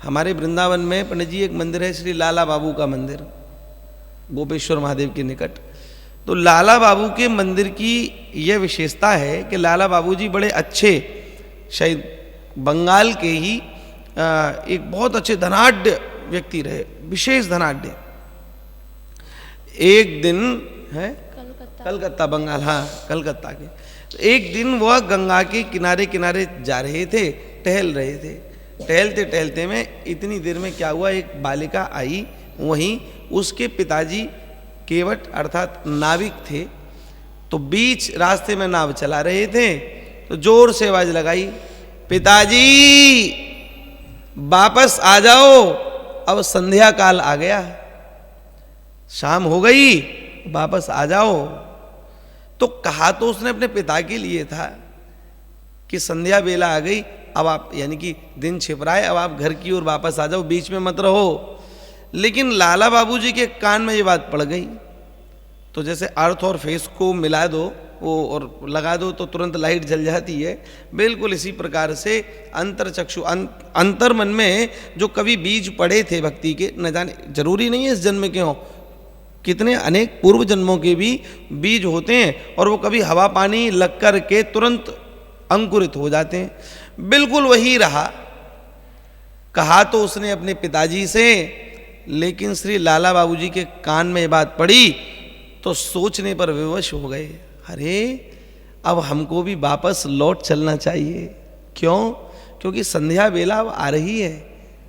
हमारे वृंदावन में पंडित जी एक मंदिर है श्री लाला बाबू का मंदिर, गोपेश्वर महादेव के निकट। तो लाला बाबू के मंदिर की यह विशेषता है कि लाला बाबू जी बड़े अच्छे, शायद बंगाल के ही एक बहुत अच्छे धनाढ्य व्यक्ति रहे, विशेष धनाढ्य। एक दिन है कलकत्ता बंगाल, हाँ कलकत्ता के। तो एक दिन वह गंगा के किनारे किनारे जा रहे थे, टहल रहे थे। टहलते टहलते में इतनी देर में क्या हुआ, एक बालिका आई, वहीं उसके पिताजी केवट अर्थात नाविक थे। तो बीच रास्ते में नाव चला रहे थे, तो जोर से आवाज लगाई, पिताजी वापस आ जाओ, अब संध्या काल आ गया, शाम हो गई, वापस आ जाओ। तो कहा तो उसने अपने पिता के लिए था कि संध्या बेला आ गई, अब आप यानी कि दिन छिप रहा है, अब आप घर की ओर वापस आ जाओ, बीच में मत रहो। लेकिन लाला बाबूजी के कान में ये बात पड़ गई। तो जैसे अर्थ और फेस को मिला दो वो और लगा दो तो तुरंत लाइट जल जाती है, बिल्कुल इसी प्रकार से अंतर चक्षु अंतर मन में जो कभी बीज पड़े थे भक्ति के, न जाने जरूरी नहीं है इस जन्म के हों, कितने अनेक पूर्व जन्मों के भी बीज होते हैं और वो कभी हवा पानी लग कर के तुरंत अंकुरित हो जाते हैं। बिल्कुल वही रहा। कहा तो उसने अपने पिताजी से, लेकिन श्री लाला बाबूजी के कान में ये बात पड़ी तो सोचने पर विवश हो गए, अरे अब हमको भी वापस लौट चलना चाहिए। क्यों? क्योंकि संध्या बेला अब आ रही है,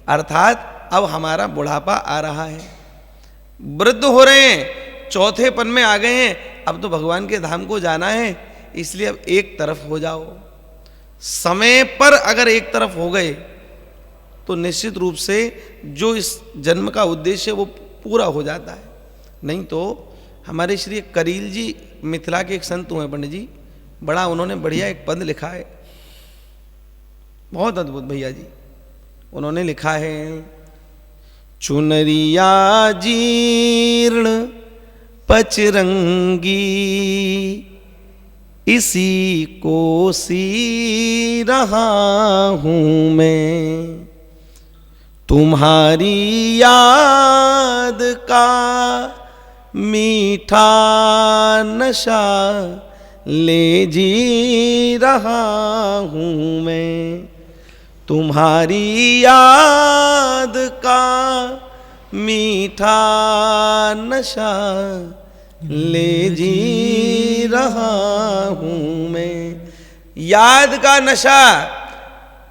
अर्थात अब हमारा बुढ़ापा आ रहा है, वृद्ध हो रहे हैं, चौथे पन में आ गए हैं, अब तो भगवान के धाम को जाना है, इसलिए अब एक तरफ हो जाओ। समय पर अगर एक तरफ हो गए तो निश्चित रूप से जो इस जन्म का उद्देश्य है वो पूरा हो जाता है। नहीं तो हमारे श्री करील जी मिथिला के एक संत हुए पंडित जी, बड़ा उन्होंने बढ़िया एक पद लिखा है, बहुत अद्भुत भैया जी। उन्होंने लिखा है, चुनरिया जीर्ण पचरंगी इसी को सी रहा हूं मैं, तुम्हारी याद का मीठा नशा ले जी रहा हूं मैं, तुम्हारी याद का मीठा नशा ले जी रहा हूं मैं। याद का नशा,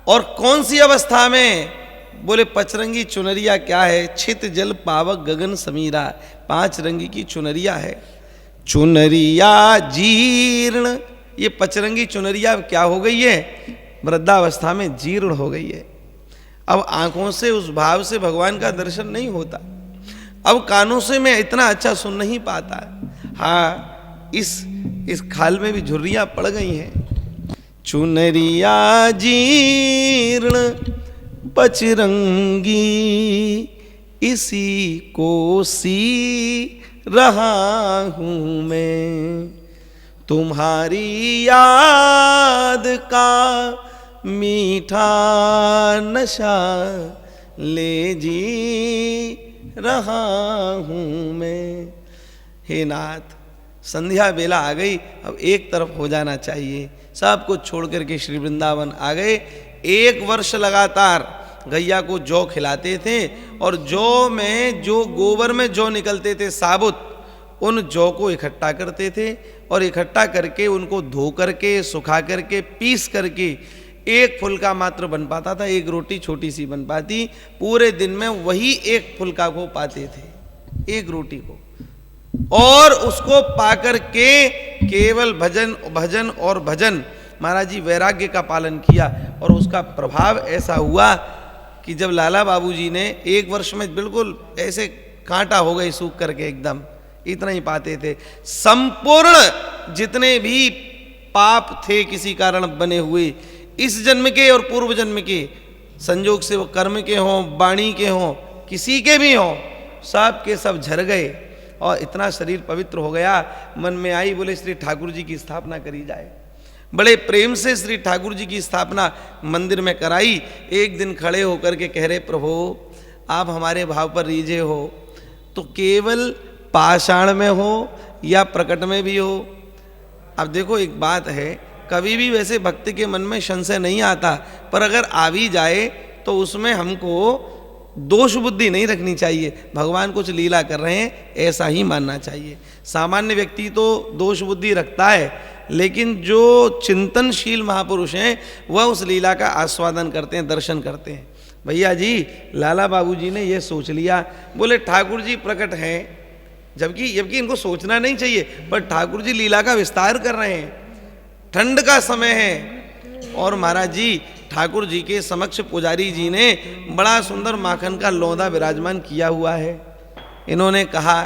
और कौन सी अवस्था में? बोले पचरंगी चुनरिया क्या है? छित जल पावक गगन समीरा, 5 रंग की चुनरिया है। चुनरिया जीर्ण, ये पचरंगी चुनरिया क्या हो गई है? वृद्धावस्था में जीर्ण हो गई है। अब आंखों से उस भाव से भगवान का दर्शन नहीं होता, अब कानों से मैं इतना अच्छा सुन नहीं पाता। हाँ, इस खाल में भी झुर्रियां पड़ गई हैं। चुनरिया जीर्ण पचरंगी इसी को सी रहा हूं मैं, तुम्हारी याद का मीठा नशा ले जी रहा हूं मैं। हे नाथ, संध्या बेला आ गई, अब एक तरफ हो जाना चाहिए। सब कुछ छोड़ करके श्री वृंदावन आ गए। 1 वर्ष लगातार गैया को जौ खिलाते थे, और जौ में जो गोबर में जौ निकलते थे साबुत, उन जौ को इकट्ठा करते थे और इकट्ठा करके उनको धो करके सुखा करके पीस करके एक फुल्का मात्र बन पाता था, एक रोटी छोटी सी बन पाती। पूरे दिन में वही एक फुल्का को पाते थे, एक रोटी को, और उसको पाकर के केवल भजन भजन और भजन। महाराज जी वैराग्य का पालन किया और उसका प्रभाव ऐसा हुआ कि जब लाला बाबूजी ने 1 वर्ष में बिल्कुल ऐसे कांटा हो गए सूख करके, एकदम इतना ही पाते थे। संपूर्ण जितने भी पाप थे किसी कारण बने हुए, इस जन्म के और पूर्व जन्म के संयोग से, वो कर्म के हों, वाणी के हों, किसी के भी हों, सब के सब झर गए और इतना शरीर पवित्र हो गया। मन में आई, बोले श्री ठाकुर जी की स्थापना करी जाए। बड़े प्रेम से श्री ठाकुर जी की स्थापना मंदिर में कराई। एक दिन खड़े होकर के कह रहे, प्रभु आप हमारे भाव पर रीझे हो तो केवल पाषाण में हो या प्रकट में भी हो। अब देखो एक बात है, कभी भी वैसे भक्त के मन में संशय नहीं आता, पर अगर आ भी जाए तो उसमें हमको दोष बुद्धि नहीं रखनी चाहिए। भगवान कुछ लीला कर रहे हैं ऐसा ही मानना चाहिए। सामान्य व्यक्ति तो दोष बुद्धि रखता है, लेकिन जो चिंतनशील महापुरुष हैं वह उस लीला का आस्वादन करते हैं, दर्शन करते हैं। भैया जी लाला बाबू जी ने ये सोच लिया, बोले ठाकुर जी प्रकट हैं, जबकि इनको सोचना नहीं चाहिए, पर ठाकुर जी लीला का विस्तार कर रहे हैं, ठंड का समय है। और महाराज जी ठाकुर जी के समक्ष पुजारी जी ने बड़ा सुंदर माखन का लौंदा विराजमान किया हुआ है। इन्होंने कहा,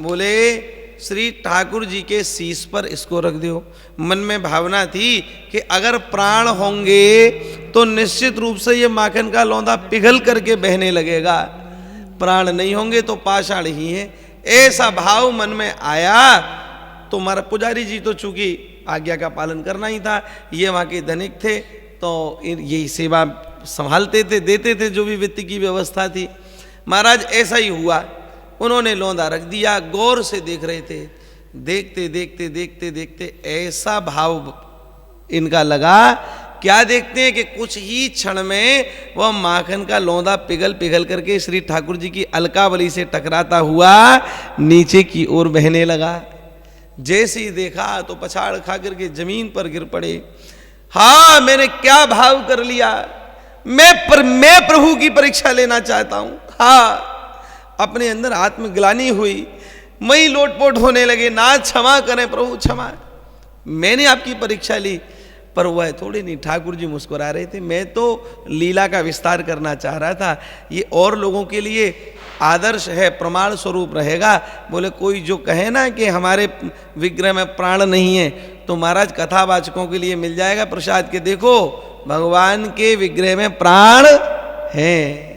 बोले श्री ठाकुर जी के शीश पर इसको रख दो। मन में भावना थी कि अगर प्राण होंगे तो निश्चित रूप से ये माखन का लौंदा पिघल करके बहने लगेगा, प्राण नहीं होंगे तो पाषाण ही है, ऐसा भाव मन में आया। तो हमारा पुजारी जी तो चूंकि आज्ञा का पालन करना ही था, ये वहाँ के धनिक थे तो यही सेवा संभालते थे, देते थे जो भी वित्त की व्यवस्था थी। महाराज ऐसा ही हुआ, उन्होंने लौंदा रख दिया, गौर से देख रहे थे। देखते देखते देखते देखते ऐसा भाव इनका लगा, क्या देखते हैं कि कुछ ही क्षण में वह माखन का लौंदा पिघल पिघल करके श्री ठाकुर जी की अलकावली से टकराता हुआ नीचे की ओर बहने लगा। जैसे ही देखा तो पछाड़ खा करके जमीन पर गिर पड़े। हाँ, मैंने क्या भाव कर लिया, मैं प्रभु की परीक्षा लेना चाहता हूं। हाँ, अपने अंदर आत्मग्लानि हुई, मैं लोटपोट होने लगे, ना क्षमा करें प्रभु क्षमा, मैंने आपकी परीक्षा ली। पर वह थोड़ी नहीं, ठाकुर जी मुस्कुरा रहे थे, मैं तो लीला का विस्तार करना चाह रहा था, ये और लोगों के लिए आदर्श है, प्रमाण स्वरूप रहेगा। बोले कोई जो कहे ना कि हमारे विग्रह में प्राण नहीं है, तो महाराज कथावाचकों के लिए मिल जाएगा प्रसाद के, देखो भगवान के विग्रह में प्राण है।